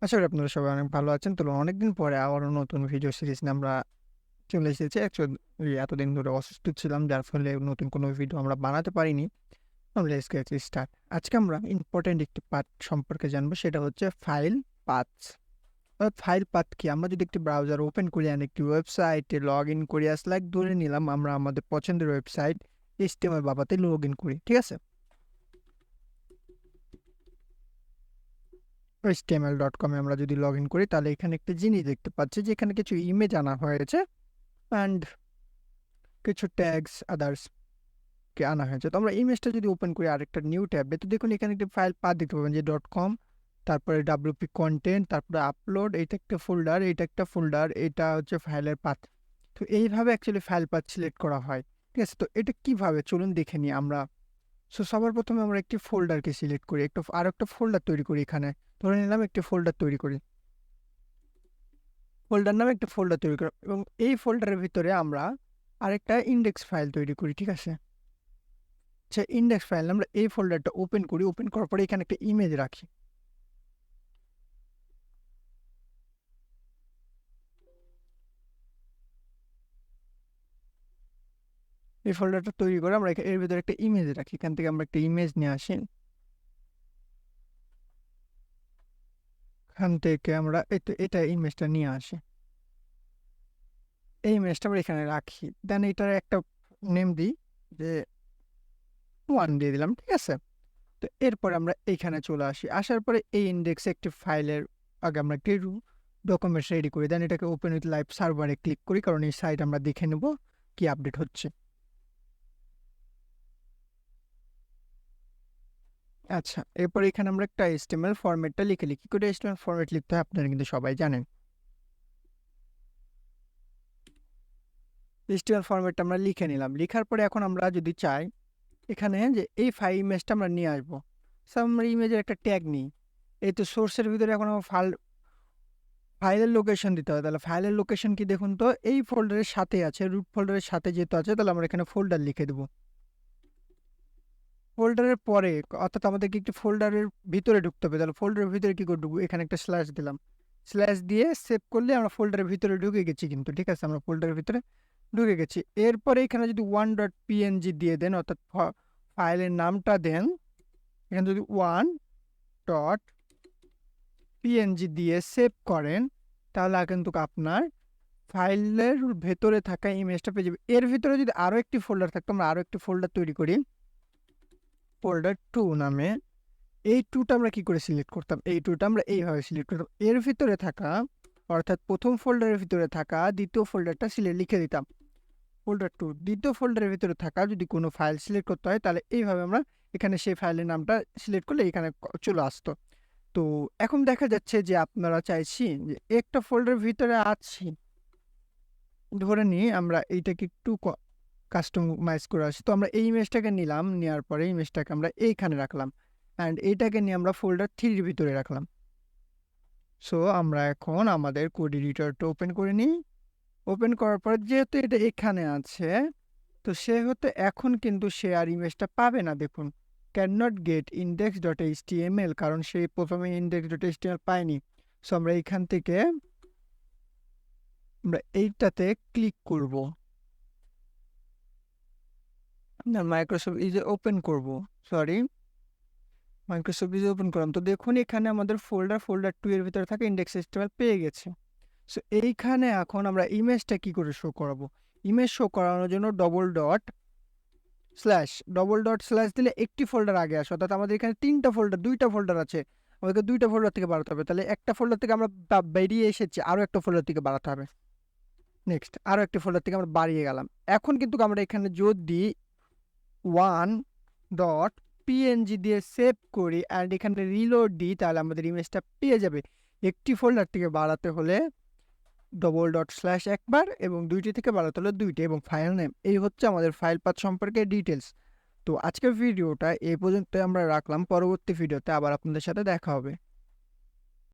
আশা করি আপনারা সবাই অনেক ভালো আছেন। তো অনেকদিন পরে আবারও নতুন ভিডিও সিরিজ নিয়ে আমরা চলে এসেছি। অ্যাকচুয়ালি এতদিন ধরে অসুস্থ ছিলাম, যার ফলে নতুন কোনো ভিডিও আমরা বানাতে পারিনি। Let's get start. আজকে আমরা ইম্পর্টেন্ট একটি পার্ট সম্পর্কে জানবো, সেটা হচ্ছে ফাইল পাথস। ফাইল পাথ কি? আমরা যদি একটি ব্রাউজার ওপেন করি আর একটি ওয়েবসাইটে লগ ইন করি, লাইক ধরে নিলাম আমরা আমাদের পছন্দের ওয়েবসাইট HTML বাবাতে লগ ইন করি, ঠিক আছে? HTML.com এ আমরা যদি লগ ইন করি, তাহলে এখানে একটা জিনিস দেখতে পাচ্ছি যে এখানে কিছু ইমেজ আনা হয়েছে অ্যান্ড কিছু ট্যাগস আদার্স কে আনা হয়েছে। তো আমরা ইমেজটা যদি ওপেন করি আরেকটা নিউ ট্যাবে, তো দেখুন এখানে একটি ফাইল পাথ দেখতে পাবেন যে .com, তারপরে WP কন্টেন্ট, তারপরে আপলোড, এইটা একটা ফোল্ডার, এইটা একটা ফোল্ডার, এটা হচ্ছে ফাইলের পাথ। তো এইভাবে অ্যাকচুয়ালি ফাইল পাথ সিলেক্ট করা হয়, ঠিক আছে? তো এটা কিভাবে চলুন দেখে নিই আমরা। সবার প্রথমে আমরা একটি ফোল্ডারকে সিলেক্ট করি, আর একটা ফোল্ডার তৈরি করি। এখানে ধরে নিলাম একটি ফোল্ডার তৈরি করি, ফোল্ডার নামে একটা ফোল্ডার তৈরি করি এবং এই ফোল্ডারের ভিতরে আমরা আরেকটা ইন্ডেক্স ফাইল তৈরি করি, ঠিক আছে? আচ্ছা, ইন্ডেক্স ফাইল আমরা এই ফোল্ডারটা ওপেন করি, ওপেন করার পরে এখানে একটা ইমেজ রাখি। এই ফোল্ডারটা তৈরি করে আমরা এর ভিতরে একটা ইমেজ রাখি। এখান থেকে আমরা একটা ইমেজ নিয়ে আসি, এখান থেকে আমরা এটা ইমেজটা নিয়ে আসি, এই ইমেজটা আমরা এখানে রাখি। দেন এটার একটা নেম দিই, যে 1 দিয়ে দিলাম, ঠিক আছে? তো এরপর আমরা এইখানে চলে আসি, আসার পরে এই ইন্ডেক্সে একটি ফাইলের আগে আমরা একটি ডকুমেন্টস রেডি করি। দেন এটাকে ওপেন উইথ লাইভ সার্ভারে ক্লিক করি, কারণ এই সাইট আমরা দেখে নেব কি আপডেট হচ্ছে। আচ্ছা, এরপর এখানে আমরা একটা HTML ফরম্যাটটা লিখে কি করে HTML ফরম্যাট লিখতে হয় আপনারা কিন্তু সবাই জানেন। HTML ফরম্যাটটা আমরা লিখে নিলাম, লিখার পরে এখন আমরা যদি চাই এখানে যে এই ফাইল ইমেজটা আমরা নিয়ে আসবো, আমরা ইমেজের একটা ট্যাগ নিই। এই তো সোর্সের ভিতরে এখন আমার ফাইলের লোকেশন দিতে হবে। তাহলে ফাইলের লোকেশন কি দেখুন তো, এই ফোল্ডারের সাথে আছে, রুট ফোল্ডারের সাথে যেহেতু আছে, তাহলে আমরা এখানে ফোল্ডার লিখে দেবো। ফোল্ডারের পরে অর্থাৎ আমাদেরকে একটি ফোল্ডারের ভিতরে ঢুকতে হবে। তাহলে ফোল্ডারের ভিতরে কি করে ঢুকবো? এখানে একটা স্ল্যাশ দিলাম, স্ল্যাশ দিয়ে সেভ করলে আমরা ফোল্ডারের ভিতরে ঢুকে গেছি কিন্তু, ঠিক আছে? আমরা ফোল্ডারের ভিতরে ঢুকে গেছি। এরপরে এখানে যদি 1.png দিয়ে দেন, অর্থাৎ ফাইলের নামটা দেন, এখানে যদি 1.png দিয়ে সেভ করেন, তাহলে কিন্তু আপনার ফাইলের ভেতরে থাকা ইমেজটা পেয়ে যাবে। এর ভিতরে যদি আরও একটি ফোল্ডার থাকতো, আমরা আরও একটি ফোল্ডার তৈরি করি, ফোল্ডার 2 নামে। এই 2টা আমরা কি করে সিলেক্ট করতাম? এই 2টা আমরা এইভাবে সিলেক্ট করতাম, এর ভিতরে থাকা অর্থাৎ প্রথম ফোল্ডারের ভিতরে থাকা দ্বিতীয় ফোল্ডারটা লিখে দিতাম ফোল্ডার 2। দ্বিতীয় ফোল্ডারের ভিতরে থাকা যদি কোনো ফাইল সিলেক্ট করতে হয়, তাহলে এইভাবে আমরা এখানে সেই ফাইলের নামটা সিলেক্ট করলে এখানে চলে আসতো। তো এখন দেখা যাচ্ছে যে আপনারা চাইছি যে একটা ফোল্ডারের ভিতরে আছি, ধরে নিই আমরা এইটাকে একটু কাস্টমাইজ করে আসি। তো আমরা এই ইমেজটাকে নিলাম, নেওয়ার পরে ইমেজটাকে আমরা এইখানে রাখলাম অ্যান্ড এইটাকে নিয়ে আমরা ফোল্ডার 3 এর ভিতরে রাখলাম। সো আমরা এখন আমাদের কোড এডিটরটা ওপেন করে নিই। ওপেন করার পর যেহেতু এটা এখানে আছে, তো সেহেতু এখন কিন্তু সে আর ইমেজটা পাবে না। দেখুন, ক্যান নট গেট index.html, কারণ সে প্রথমে index.html পায়নি। সো আমরা এইখান থেকে আমরা এইটাতে ক্লিক করব, না মাইক্রোসফট ইজ ওপেন করব, সরি মাইক্রোসফট ইজ ওপেন করলাম। তো দেখুন এখানে আমাদের ফোল্ডার 2 এর ভিতরে থাকা index.html পেয়ে গেছে। সো এইখানে এখন আমরা ইমেজটা কি করে শো করাবো? ইমেজ শো করানোর জন্য ডবল ডট স্ল্যাশ দিলে একটি ফোল্ডার আগে আসে, অর্থাৎ আমাদের এখানে 2টা ফোল্ডার আছে, আমাদেরকে 2টা ফোল্ডার থেকে বাড়াতে হবে। তাহলে একটা ফোল্ডার থেকে আমরা বেরিয়ে এসেছি, আরও একটা ফোল্ডার থেকে বাড়াতে হবে। নেক্সট আরও একটি ফোল্ডার থেকে আমরা বাড়িয়ে গেলাম। এখন কিন্তু আমরা এখানে যদি 1.png দিয়ে সেভ করি অ্যান্ড এখানে রিলোড দিই, তাহলে আমাদের ইমেজটা পেয়ে যাবে। একটি ফোল্ডার থেকে বাড়াতে হলে ডবল ডট স্ল্যাশ একবার এবং 2টি থেকে বাড়াতে হলে 2টি এবং ফাইল নেম। এই হচ্ছে আমাদের ফাইল পাথ সম্পর্কে ডিটেলস। তো আজকের ভিডিওটা এই পর্যন্ত আমরা রাখলাম, পরবর্তী ভিডিওতে আবার আপনাদের সাথে দেখা হবে।